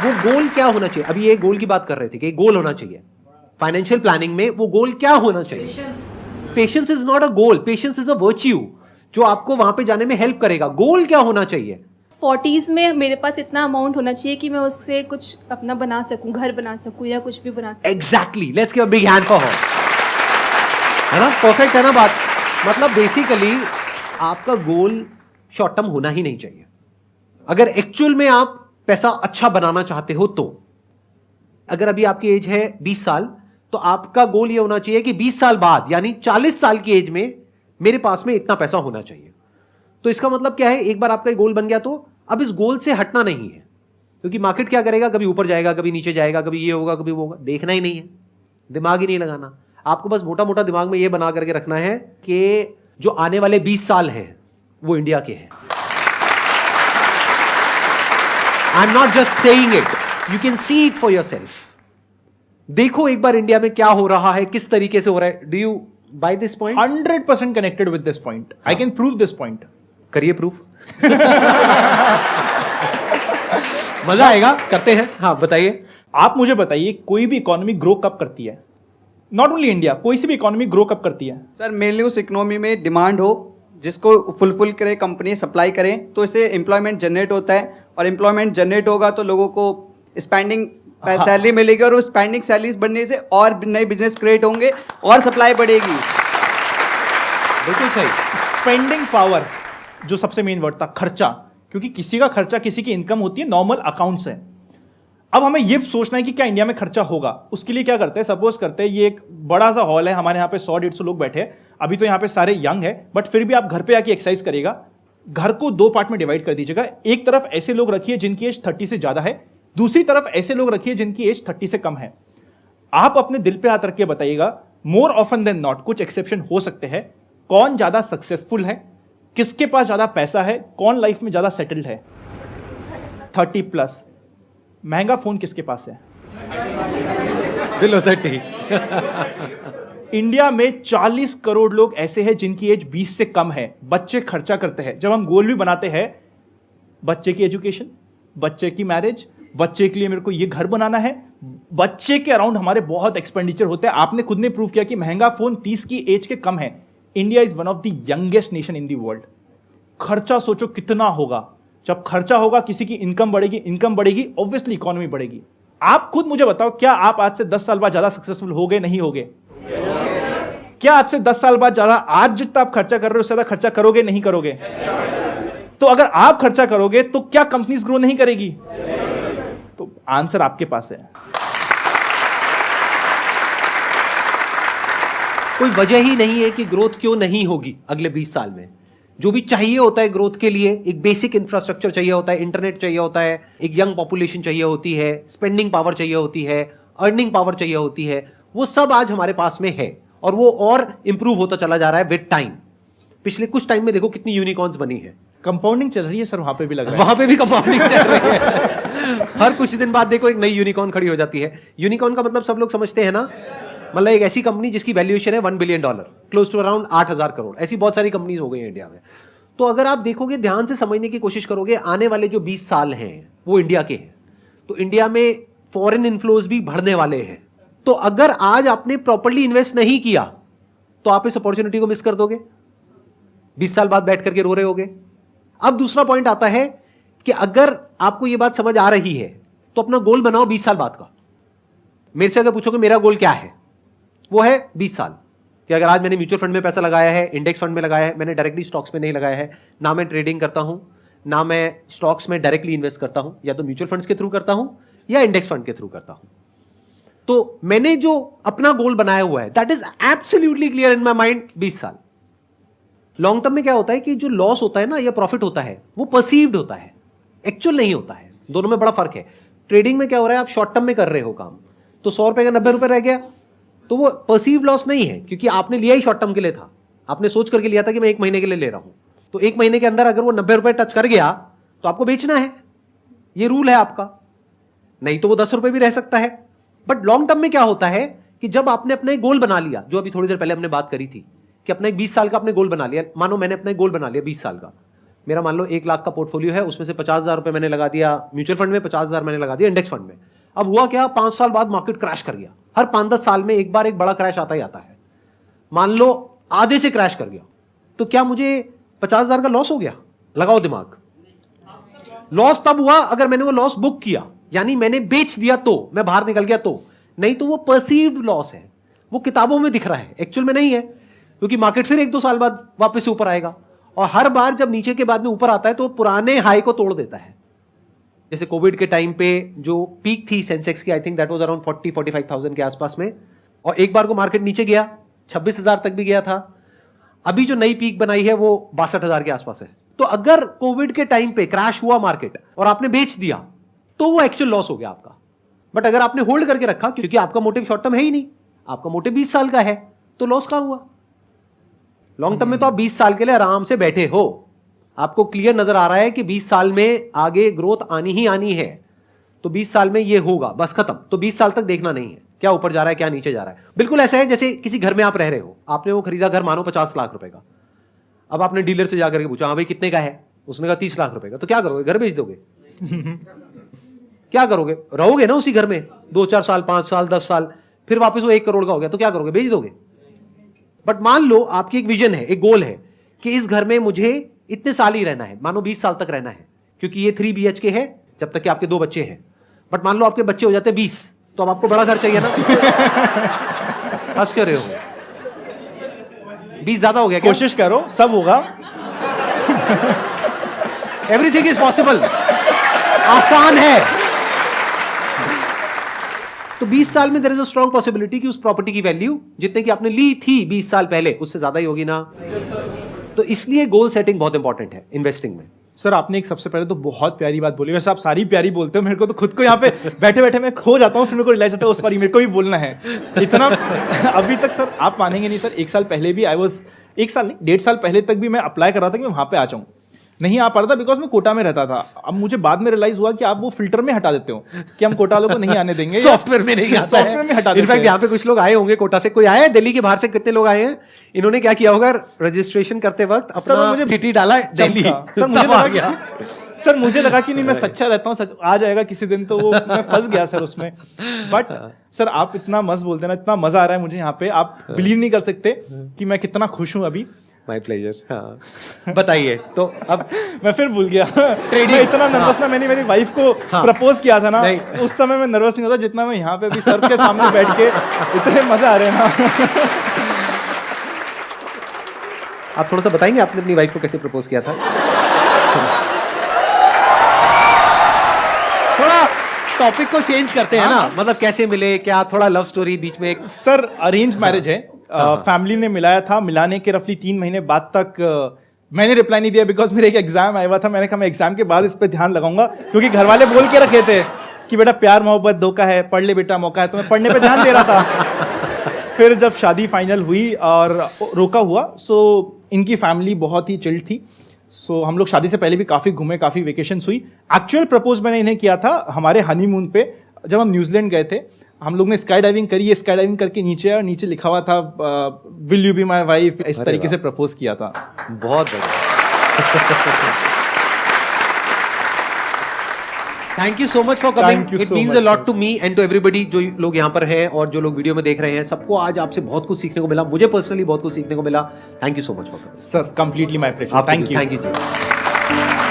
वो गोल क्या होना चाहिए? अभी ये गोल की बात कर रहे थे कि गोल होना चाहिए फाइनेंशियल प्लानिंग में। वो गोल क्या होना चाहिए? Patience is not a goal, patience is a virtue जो आपको वहां पे जाने में हेल्प करेगा। गोल क्या होना चाहिए? 40s में मेरे पास इतना अमाउंट होना चाहिए कि मैं उससे कुछ अपना बना सकूं, घर बना सकूं या कुछ भी बना सकूं। Exactly, let's give a big hand for her. है ना? परफेक्ट है ना बात? मतलब बेसिकली आपका गोल शॉर्ट टर्म होना ही नहीं चाहिए। अगर एक्चुअल में आप पैसा अच्छा बनाना चाहते हो तो अगर अभी आपकी एज है 20 साल तो आपका गोल यह होना चाहिए कि 20 साल बाद यानी 40 साल की एज में मेरे पास में इतना पैसा होना चाहिए। तो इसका मतलब क्या है? एक बार आपका गोल बन गया तो अब इस गोल से हटना नहीं है, क्योंकि मार्केट क्या करेगा? कभी ऊपर जाएगा, कभी नीचे जाएगा, कभी ये होगा, कभी वो होगा। देखना ही नहीं है, दिमाग ही नहीं लगाना। आपको बस मोटा मोटा दिमाग में ये बना करके रखना है कि जो आने वाले 20 साल हैं वो इंडिया के हैं। I am not just saying it, you can see it for yourself. देखो एक बार इंडिया में क्या हो रहा है, किस तरीके से हो रहा है। Do you buy this point? 100% connected with this point. I can prove this point. करिए प्रूफ। मजा आएगा, करते हैं। हाँ बताइए। आप मुझे बताइए कोई भी इकोनॉमी ग्रो कब करती है? नॉट ओनली इंडिया, कोई सी भी इकोनॉमी ग्रो कब करती है? सर मेनली उस इकोनॉमी में डिमांड हो जिसको फुलफिल करे, कंपनी सप्लाई करें, तो इससे एम्प्लॉयमेंट जनरेट होता है और एम्प्लॉयमेंट जनरेट होगा तो लोगों को स्पेंडिंग सैलरी मिलेगी और उस स्पेंडिंग सैलरीज बनने से और नए बिजनेस क्रिएट होंगे और सप्लाई बढ़ेगी। बिल्कुल सही। स्पेंडिंग पावर जो सबसे मेन वर्ड था, खर्चा, क्योंकि किसी का खर्चा किसी की इनकम होती है, नॉर्मल अकाउंट से। अब हमें यह सोचना है कि क्या इंडिया में खर्चा होगा। उसके लिए क्या करते हैं? सपोज करते हैं ये एक बड़ा सा हॉल है, हमारे यहाँ पे 100-150 लोग बैठे हैं। अभी तो यहाँ पे सारे यंग है, बट फिर भी आप घर पे आके एक्सरसाइज करेगा। घर को 2 पार्ट में डिवाइड कर दीजिएगा। एक तरफ ऐसे लोग रखिए जिनकी एज 30 से ज्यादा है, दूसरी तरफ ऐसे लोग रखिए जिनकी एज 30 से कम है। आप अपने दिल पे हाथ रख के बताइएगा, मोर ऑफन देन नॉट, कुछ एक्सेप्शन हो सकते हैं, कौन ज्यादा सक्सेसफुल है, किसके पास ज्यादा पैसा है, कौन लाइफ में ज्यादा सेटल्ड है? 30+। महंगा फोन किसके पास है? बिलो 30। इंडिया में 40 करोड़ लोग ऐसे हैं जिनकी एज 20 से कम है। बच्चे खर्चा करते हैं। जब हम गोल भी बनाते हैं, बच्चे की एजुकेशन, बच्चे की मैरिज, बच्चे के लिए मेरे को ये घर बनाना है, बच्चे के अराउंड हमारे बहुत एक्सपेंडिचर होते हैं। आपने खुद ने प्रूव किया कि महंगा फोन 30 की एज के कम है। India is one of the youngest nation in the world. खर्चा सोचो कितना होगा। जब खर्चा होगा किसी की इनकम बढ़ेगी, ऑब्वियसली इकोनॉमी बढ़ेगी। आप खुद मुझे बताओ, क्या आप आज से 10 साल बाद ज्यादा सक्सेसफुल हो गए? नहीं होगे? क्या आज से 10 साल बाद ज्यादा, आज जितना आप खर्चा कर रहे हो उससे ज्यादा खर्चा करोगे? नहीं करोगे? तो अगर आप खर्चा करोगे तो क्या कंपनीज ग्रो नहीं करेगी? तो आंसर आपके पास है। कोई वजह ही नहीं है कि ग्रोथ क्यों नहीं होगी अगले 20 साल में। जो भी चाहिए होता है ग्रोथ के लिए, एक बेसिक इंफ्रास्ट्रक्चर चाहिए होता है, इंटरनेट चाहिए होता है, एक यंग पॉपुलेशन चाहिए होती है, स्पेंडिंग पावर चाहिए होती है, अर्निंग पावर चाहिए होती है, वो सब आज हमारे पास में है और वो और इंप्रूव होता चला जा रहा है विद टाइम। पिछले कुछ टाइम में देखो कितनी यूनिकॉर्न्स बनी है। कंपाउंडिंग चल रही है सर, वहां पे भी लग रहा है। वहां पे भी कंपाउंडिंग चल रही है। हर कुछ दिन बाद देखो एक नई यूनिकॉर्न खड़ी हो जाती है। यूनिकॉर्न का मतलब सब लोग समझते हैं ना, मतलब एक ऐसी कंपनी जिसकी वैल्यूएशन है $1 billion, close to around 8,000 crore. ऐसी बहुत सारी कंपनीज हो गई हैं इंडिया में। तो अगर आप देखोगे, ध्यान से समझने की कोशिश करोगे, आने वाले जो 20 साल हैं वो इंडिया के हैं। तो इंडिया में फॉरेन इन्फ्लोज भी बढ़ने वाले हैं। तो अगर आज आपने प्रॉपर्ली इन्वेस्ट नहीं किया तो आप इस अपॉर्चुनिटी को मिस कर दोगे। 20 साल बाद बैठ करके रो रहे होगे। अब दूसरा पॉइंट आता है कि अगर आपको यह बात समझ आ रही है तो अपना गोल बनाओ 20 साल बाद का। मेरे से अगर पूछोगे मेरा गोल क्या है, वो है 20 साल कि अगर आज मैंने म्यूचुअल फंड में पैसा लगाया है, इंडेक्स फंड में लगाया है, मैंने डायरेक्टली स्टॉक्स में नहीं लगाया है, ना मैं ट्रेडिंग करता हूं, ना मैं स्टॉक्स में डायरेक्टली इन्वेस्ट करता हूं, या तो म्यूचुअल फंड्स के थ्रू करता हूं या इंडेक्स फंड के थ्रू करता हूं। तो मैंने जो अपना गोल बनाया हुआ है that is absolutely clear in my mind. 20 साल। लॉन्ग टर्म में क्या होता है कि जो लॉस होता है ना या प्रॉफिट होता है वो परसीव्ड होता है, एक्चुअल नहीं होता है। दोनों में बड़ा फर्क है। ट्रेडिंग में क्या हो रहा है, आप शॉर्ट टर्म में कर रहे हो काम, तो 100 रुपए का 90 रुपए रह गया तो वो परसीव लॉस नहीं है, क्योंकि आपने लिया ही शॉर्ट टर्म के लिए था। आपने सोच करके लिया था कि मैं 1 महीने के लिए ले रहा हूं, तो 1 महीने के अंदर अगर वो 90 रुपए टच कर गया तो आपको बेचना है, ये रूल है आपका। नहीं तो वो 10 रुपए भी रह सकता है। बट लॉन्ग टर्म में क्या होता है कि जब आपने अपना एक गोल बना लिया, जो अभी थोड़ी देर पहले हमने बात करी थी कि अपना एक 20 साल का आपने गोल बना लिया, मानो मैंने अपना एक गोल बना लिया 20 साल का, मेरा मान लो 1 लाख का पोर्टफोलियो है, उसमें से 50,000 रुपए मैंने लगा दिया म्यूचुअल फंड में, 50,000 मैंने लगा दिया इंडेक्स फंड में। अब हुआ क्या, 5 साल बाद मार्केट क्रैश कर गया। हर 5-10 साल में एक बार एक बड़ा क्रैश आता ही आता है। मान लो आधे से क्रैश कर गया, तो क्या मुझे 50,000 का लॉस हो गया? लगाओ दिमाग। लॉस तब हुआ अगर मैंने वो लॉस बुक किया, यानी मैंने बेच दिया तो, मैं बाहर निकल गया तो। नहीं तो वो परसीव्ड लॉस है, वो किताबों में दिख रहा है, एक्चुअल में नहीं है, क्योंकि मार्केट फिर 1-2 साल बाद वापस से ऊपर आएगा। और हर बार जब नीचे के बाद में ऊपर आता है तो पुराने हाई को तोड़ देता है। जैसे कोविड के टाइम पे जो पीक थी सेंसेक्स की, I think that was around 40-45,000 के आसपास में, और एक बार को मार्केट नीचे गया 26,000 तक भी गया था। अभी जो नई पीक बनाई है वो 62,000 के आसपास है। तो अगर कोविड के टाइम पे क्रैश हुआ मार्केट और आपने बेच दिया तो वो एक्चुअल लॉस हो गया आपका। बट अगर आपने होल्ड करके रखा, क्योंकि आपका मोटिव शॉर्ट टर्म है ही नहीं, आपका मोटिव 20 साल का है, तो लॉस कहां हुआ? लॉन्ग टर्म में तो आप 20 साल के लिए आराम से बैठे हो, आपको क्लियर नजर आ रहा है कि 20 साल में आगे ग्रोथ आनी ही आनी है, तो 20 साल में ये होगा, बस खत्म। तो 20 साल तक देखना नहीं है क्या ऊपर जा रहा है क्या नीचे जा रहा है। बिल्कुल ऐसा है जैसे किसी घर में आप रह रहे हो, आपने वो खरीदा घर मानो 50 लाख रुपए का। अब आपने डीलर से जाकर के पूछा, हाँ भाई कितने का है? उसने कहा 30 लाख रुपए का। तो क्या करोगे? घर बेच दोगे? क्या करोगे? रहोगे ना उसी घर में 2-4 साल, 5 साल, 10 साल, फिर वापस वो 1 करोड़ का हो गया तो क्या करोगे? बेच दोगे। बट मान लो आपकी एक विजन है, एक गोल है कि इस घर में मुझे इतने साल ही रहना है, मानो 20 साल तक रहना है, क्योंकि ये 3 BHK है जब तक कि आपके 2 बच्चे हैं। बट मान लो आपके बच्चे हो जाते हैं 20, तो अब आपको बड़ा घर चाहिए ना? हंस क्यों रहे हो? 20 ज्यादा हो गया क्या? कोशिश करो, सब होगा। एवरीथिंग इज पॉसिबल, आसान है। तो 20 साल में there is a strong possibility कि उस प्रॉपर्टी की वैल्यू जितने की आपने ली थी 20 साल पहले, उससे ज्यादा ही होगी ना। तो इसलिए गोल सेटिंग बहुत इंपॉर्टेंट है इन्वेस्टिंग में। सर आपने एक सबसे पहले तो बहुत प्यारी बात बोली। वैसे आप सारी प्यारी बोलते हो, मेरे को तो खुद को यहाँ पे बैठे बैठे मैं खो जाता हूँ, फिर मेरे को रियलाइज होता है उस बारी मेरे को भी बोलना है इतना। अभी तक सर आप मानेंगे नहीं सर, 1 साल पहले भी 1 साल नहीं 1.5 साल पहले तक भी मैं अप्लाई कर रहा था कि मैं वहाँ पे आ जाऊँ, नहीं आ पा रहा था बिकॉज मैं कोटा में रहता था। अब मुझे बाद में रियलाइज हुआ कि आप वो फिल्टर में हटा देते हो कि हम कोटा वालों को नहीं आने देंगे, सॉफ्टवेयर में नहीं आता है, सॉफ्टवेयर में हटा देते हैं। इनफैक्ट यहाँ पे कुछ लोग आए होंगे कोटा से, कोई आया है दिल्ली के बाहर से? कितने लोग आए हैं? इन्होंने क्या किया होगा, रजिस्ट्रेशन करते वक्त अपना मुझे सिटी डाला दिल्ली। सर मुझे लगा कि नहीं मैं सच्चा रहता हूँ, सच आ जाएगा किसी दिन, तो वो मैं फंस गया सर उसमें। बट सर आप इतना मस्त बोलते हैं ना, इतना मजा आ रहा है मुझे यहाँ पे, आप बिलीव नहीं कर सकते कि मैं कितना खुश हूँ अभी। My pleasure. हाँ बताइए। तो अब मैं फिर भूल गया ट्रेडिंग, इतना नर्वस ना, मैंने मेरी वाइफ को प्रपोज किया था ना, उस समय मैं नर्वस नहीं होता जितना मैं यहाँ पे अभी सर के सामने बैठ के, इतने मजा आ रहे हैं ना। आप थोड़ा सा बताएंगे आपने अपनी वाइफ को कैसे प्रपोज किया था? थोड़ा टॉपिक को चेंज करते हैं ना, मतलब कैसे मिले, क्या थोड़ा लव स्टोरी बीच में एक। सर अरेंज मैरिज है, फैमिली ने मिलाया था, मिलाने के रफली 3 महीने बाद तक मैंने रिप्लाई नहीं दिया बिकॉज मेरा एक एग्जाम आया हुआ था। मैंने कहा मैं एग्जाम के बाद इस पर ध्यान लगाऊंगा, क्योंकि घर वाले बोल के रखे थे कि बेटा प्यार मोहब्बत धोखा है, पढ़ ले बेटा मौका है, तो मैं पढ़ने पे ध्यान दे रहा था। फिर जब शादी फाइनल हुई और रोका हुआ, सो इनकी फैमिली बहुत ही चिल्ड थी, सो हम लोग शादी से पहले भी काफ़ी घूमे, काफ़ी वेकेशंस हुई। एक्चुअल प्रपोज मैंने इन्हें किया था हमारे हनीमून पे, जब हम न्यूजीलैंड गए थे। हम लोग ने स्काई डाइविंग करी, ये स्काई डाइविंग करके नीचे आया, नीचे लिखा हुआ था will you be my wife, इस तरीके से प्रपोज किया था। बहुत बढ़िया। Thank you so much for coming, it means a lot to me and to everybody. जो लोग यहाँ पर हैं और जो लोग वीडियो में देख रहे हैं, सबको आज आपसे बहुत कुछ सीखने को मिला, मुझे पर्सनली बहुत कुछ सीखने को मिला। Thank you so much for coming sir, completely my pleasure. Thank you ji.